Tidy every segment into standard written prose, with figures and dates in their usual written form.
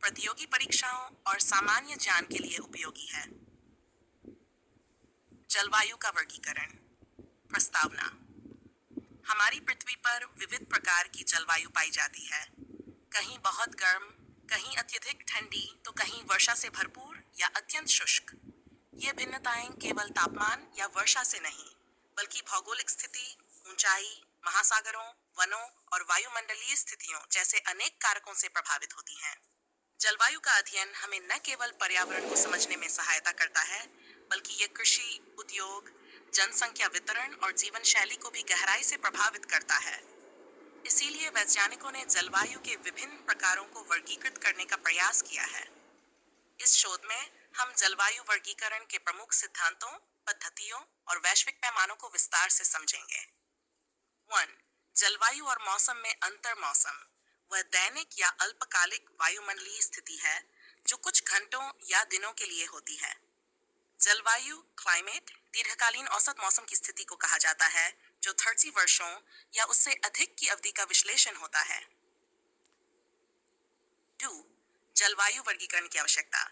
प्रतियोगी परीक्षाओं और सामान्य ज्ञान के लिए उपयोगी है। जलवायु का वर्गीकरण। प्रस्तावना। हमारी पृथ्वी पर विविध प्रकार की जलवायु पाई जाती है। कहीं बहुत गर्म, कहीं अत्यधिक ठंडी, तो कहीं वर्षा से भरपूर या अत्यंत शुष्क। ये भिन्नताएं केवल तापमान या वर्षा से नहीं, बल्कि भौगोलिक स्थिति, ऊंचाई, महासागरों, वनों और वायुमंडलीय स्थितियों जैसे अनेक कारकों से प्रभावित होती हैं। जलवायु का अध्ययन हमें न केवल पर्यावरण को समझने में सहायता करता है, बल्कि ये कृषि, उद्योग, जनसंख्या वितरण और जीवन शैली को भी गहराई से प्रभावित करता है। इसीलिए वैज्ञानिकों ने जलवायु के विभिन्न प्रकारों को वर्गीकृत करने का प्रयास किया है। इस शोध में हम जलवायु वर्गीकरण के प्रमुख सिद्धांतों, पद्धतियों और वैश्विक पैमानों को विस्तार से समझेंगे। 1. जलवायु और मौसम में अंतर। मौसम वह दैनिक या अल्पकालिक वायुमंडलीय स्थिति है जो कुछ घंटों या दिनों के लिए होती है। जलवायु क्लाइमेट दीर्घकालीन औसत मौसम की स्थिति को कहा जाता है, जो 30 वर्षों या उससे अधिक की अवधि का विश्लेषण होता है। 2. जलवायु वर्गीकरण की आवश्यकता।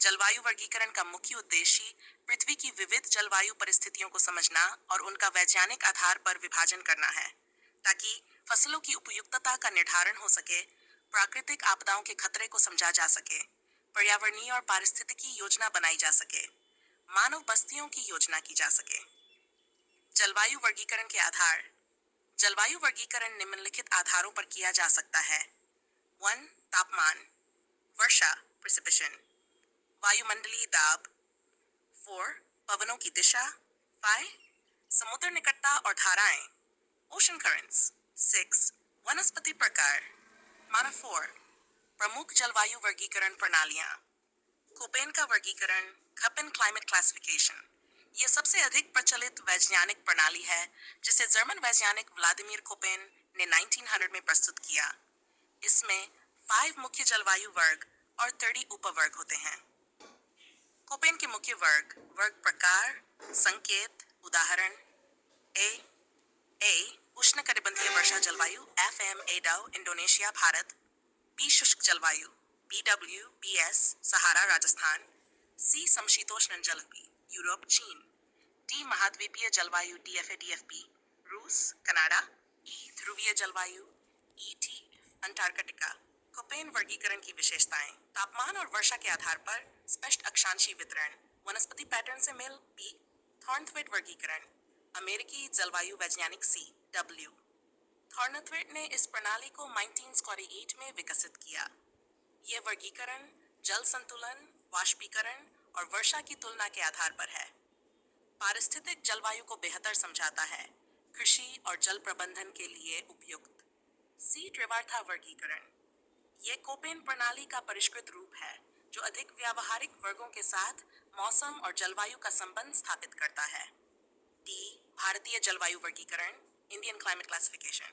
जलवायु वर्गीकरण का मुख्य उद्देश्य पृथ्वी की विविध जलवायु परिस्थितियों को समझना और उनका वैज्ञानिक आधार पर विभाजन करना है, ताकि फसलों की उपयुक्तता का निर्धारण हो सके, प्राकृतिक आपदाओं के खतरे को समझा जा सके, पर्यावरणीय और पारिस्थितिकी योजना बनाई जा सके, मानव बस्तियों की योजना की जा सके। जलवायु वर्गीकरण के आधार। जलवायु वर्गीकरण निम्नलिखित आधारों पर किया जा सकता है। 1. तापमान, वर्षा प्रेसिपिटेशन, वायुमंडलीय दाब। 4. पवनों की दिशा। 5. समुद्र निकटता और धाराएं, ओशन करंट्स। 6. वनस्पति प्रकार। माना 4. प्रमुख जलवायु वर्गीकरण प्रणालियां। कोपेन का वर्गीकरण, कपेन क्लाइमेट क्लासिफिकेशन। यह सबसे अधिक प्रचलित वैज्ञानिक प्रणाली है, जिसे जर्मन वैज्ञानिक व्लादिमीर कोपेन ने 1900 में प्रस्तुत किया। इसमें 5 मुख्य जलवायु वर्ग और 30 उपवर्ग होते हैं। कोपेन के मुख्य वर्ग, वर्ग प्रकार, संकेत, उदाहरण। ए उष्णकटिबंधीय वर्षा जलवायु FMAW इंडोनेशिया भारत। बी शुष्क जलवायु BWBS सहारा राजस्थान। सी समशीतोष्ण जलवायु यूरोप चीन। डी महाद्वीपीय जलवायु DFA-DFB रूस कनाडा। ई ध्रुवीय जलवायु ET अंटार्कटिका। कोपेन वर्गीकरण की विशेषताएं। तापमान और वर्षा के आधार पर स्पष्ट अक्षांशीय वितरण, वनस्पति पैटर्न से मेल। बी थॉर्नथवेट वर्गीकरण, अमेरिकी जलवायु वैज्ञानिक CW। थॉर्नथवेट ने इस प्रणाली को 1948 में विकसित किया। यह वर्गीकरण जल संतुलन, वाष्पीकरण और वर्षा की तुलना के आधार पर है। पारिस्थितिक जलवायु को बेहतर समझाता है, कृषि और जल प्रबंधन के लिए उपयुक्त। सी त्रिवार्था वर्गीकरण, ये कोपेन प्रणाली का परिष्कृत रूप है, जो अधिक व्यावहारिक वर्गों के साथ मौसम और जलवायु का संबंध स्थापित करता है। डी भारतीय जलवायु वर्गीकरण, इंडियन क्लाइमेट क्लासिफिकेशन।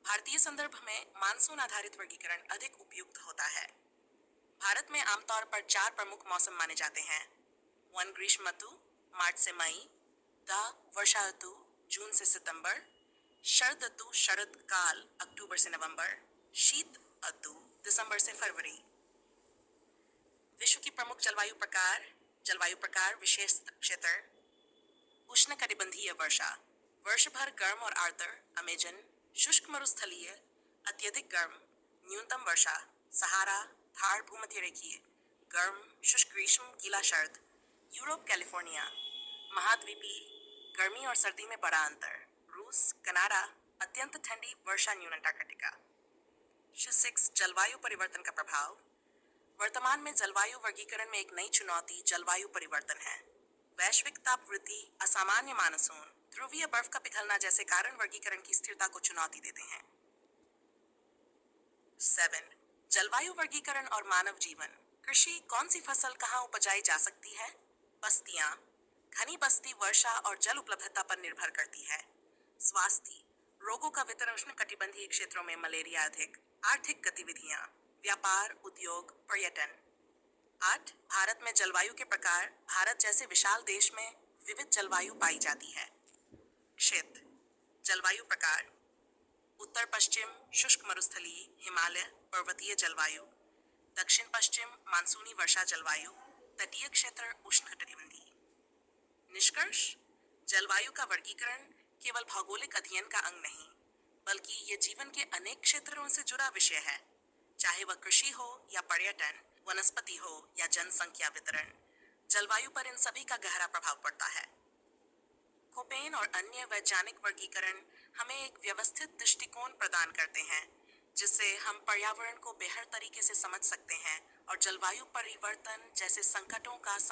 भारतीय संदर्भ में मानसून आधारित वर्गीकरण अधिक उपयुक्त होता है। भारत में आमतौर पर 4 प्रमुख मौसम माने जाते हैं। 1. ग्रीष्म ऋतु मार्च से मई। 2. वर्षा ऋतु जून से सितंबर। शरद ऋतु शरद काल अक्टूबर से नवंबर। शीत ऋतु दिसंबर से फरवरी। विश्व की प्रमुख जलवायु प्रकार विशेष क्षेत्र। उष्णकटिबंधीय वर्षा, वर्ष भर गर्म और आर्द्र अमेजन। शुष्क मरुस्थलीय, अत्यधिक गर्म, न्यूनतम वर्षा सहारा थार भूमध्य रेखीय, गर्म शुष्क ग्रीष्म गीला शरद। Europe California. महाद्वीपीय, गर्मी और सर्दी में बड़ा अंतर। रूस कनाडा, अत्यंत ठंडी वर्षा न्यून अंटार्कटिका। 6. जलवायु परिवर्तन का प्रभाव। वर्तमान में जलवायु वर्गीकरण में एक नई चुनौती जलवायु परिवर्तन है। वैश्विक ताप वृद्धि, असामान्य मानसून, ध्रुवीय बर्फ का पिघलना जैसे कारण वर्गीकरण की स्थिरता को चुनौती देते हैं। 7. जलवायु वर्गीकरण और मानव जीवन। कृषि, कौन सी फसल कहाँ उपजाई जा सकती है? बस्तियां, घनी बस्ती वर्षा और जल उपलब्धता पर निर्भर करती है। स्वास्थ्य, रोगों का वितरण उष्णकटिबंधीय क्षेत्रों में मलेरिया अधिक। आर्थिक गतिविधियां, व्यापार, उद्योग, पर्यटन। 8. भारत में जलवायु के प्रकार। भारत जैसे विशाल देश में विविध जलवायु पाई जाती है। क्षेत्र जलवायु प्रकार। उत्तर पश्चिम शुष्क मरुस्थलीय, हिमालय पर्वतीय जलवायु। दक्षिण पश्चिम मानसूनी वर्षा जलवायु, तटीय क्षेत्र उष्णकटिबंधीय। निष्कर्ष, जलवायु का वर्गीकरण केवल भौगोलिक अध्ययन का अंग नहीं, बल्कि ये जीवन के अनेक क्षेत्रों से जुड़ा विषय है। चाहे वह कृषि हो या पर्यटन, वनस्पति हो या जनसंख्या वितरण, जलवायु पर इन सभी का गहरा प्रभाव पड़ता है। कोपेन और अन्य वैज्ञानिक वर्गीकरण हमें एक व्यवस्थित दृष्टिकोण प्रदान करते हैं, जिससे हम पर्यावरण को बेहतर तरीके से समझ सकते हैं और जलवायु परिवर्तन जैसे संकटों का